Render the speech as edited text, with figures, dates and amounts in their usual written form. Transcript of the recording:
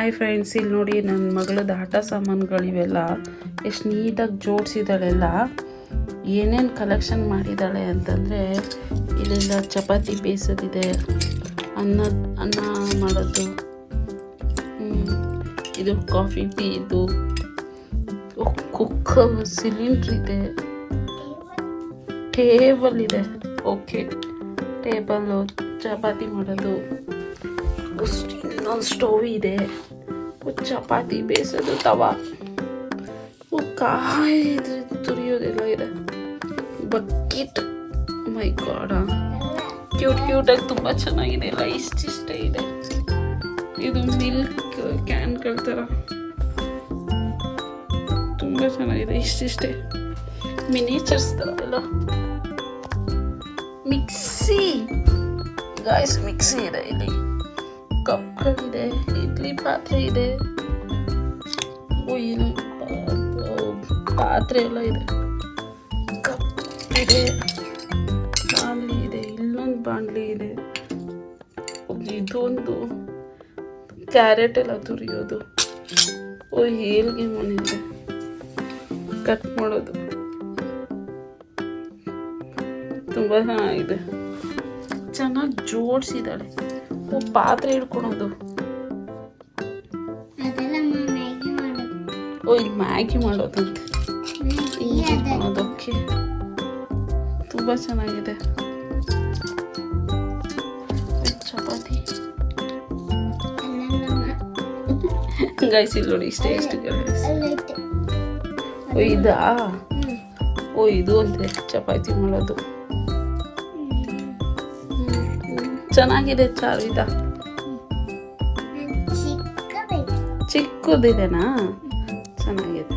Hi friends, ಇಲ್ಲಿ ನೋಡಿ ನನ್ನ ಮಗಳದ್ದು ಆಟ ಸಾಮಾನುಗಳಿವೆಲ್ಲ ಎಷ್ಟು ನೀಟಾಗಿ ಜೋಡಿಸಿದಾಳೆಲ್ಲ. ಏನೇನು ಕಲೆಕ್ಷನ್ ಮಾಡಿದ್ದಾಳೆ ಅಂತಂದರೆ, ಇಲ್ಲೆಲ್ಲ ಚಪಾತಿ ಬೇಯಿಸೋದಿದೆ, ಅನ್ನ ಮಾಡೋದು, ಇದು ಕಾಫಿ ಟೀ, ಇದು ಕುಕ್ಕರ್, ಸಿಲಿಂಡ್ರ್ ಇದೆ, ಟೇಬಲ್ ಇದೆ. ಓಕೆ, ಟೇಬಲ್ಲು ಚಪಾತಿ ಮಾಡೋದು, ಇನ್ನೊಂದು ಸ್ಟವ್ ಇದೆ, ಚಪಾತಿ ಬೇಯಿಸೋದು ತವಾ, ಕಾಯಿ ತುರಿಯೋದೆಲ್ಲ ಇದೆ, ಬಕೆಟ್. ಮೈ ಗಾಡ್, ಕ್ಯೂಟಾಗಿ ತುಂಬ ಚೆನ್ನಾಗಿದೆ ಎಲ್ಲ. ಇಷ್ಟಿಷ್ಟೇ ಇದೆ. ಇದು ಮಿಲ್ಕ್ ಕ್ಯಾನ್ಗಳ ಥರ ತುಂಬ ಚೆನ್ನಾಗಿದೆ. ಇಷ್ಟಿಷ್ಟೇ ಮಿನಿಚರ್ಸ್ ಥರ ಎಲ್ಲ. ಮಿಕ್ಸಿ ಗಾಯ್ಸ್, ಮಿಕ್ಸಿ ಇದೆ ಇಲ್ಲಿ, ಕಪ್ಗಳಿದೆ, ಇಡ್ಲಿ ಪಾತ್ರೆ ಇದೆ, ಪಾತ್ರೆ ಎಲ್ಲ ಇದೆ, ಕಪ್ ಇದೆ, ಬಾಣಲಿ ಇದೆ, ಇಲ್ಲೊಂದು ಬಾಣಲಿ ಇದೆ, ಇದೊಂದು ಕ್ಯಾರೆಟ್ ಎಲ್ಲ ತುರಿಯೋದು, ಏಲ್ಗೆ ಮನೆಯಿದೆ, ಕಟ್ ಮಾಡೋದು, ತುಂಬ ಚೆನ್ನಾಗಿದೆ. ಚೆನ್ನಾಗಿ ಜೋಡಿಸಿದ್ದಾಳೆ. ಪಾತ್ರೆ ಹಿಡ್ಕೊಳೋದು, ಇಲ್ಲಿ ಮ್ಯಾಗಿ ಮಾಡೋದಂತೆ, ಹಿಂಗೆ ಹಿಡ್ಕೊಳೋದು. ಓಕೆ, ತುಂಬ ಚೆನ್ನಾಗಿದೆ. ಚಪಾತಿ ಗೈಸ್, ಇಲ್ಲಿ ನೋಡಿ ಇಷ್ಟೇ ಎಷ್ಟು ಗೈಸ್. ಇದಾ? ಇದು ಅಂತೆ ಚಪಾತಿ ಮಾಡೋದು. ಚೆನ್ನಾಗಿದೆ. ಚಾರು ಇದ ಚಿಕ್ಕದಿದೆನಾ? ಚೆನ್ನಾಗಿದೆ.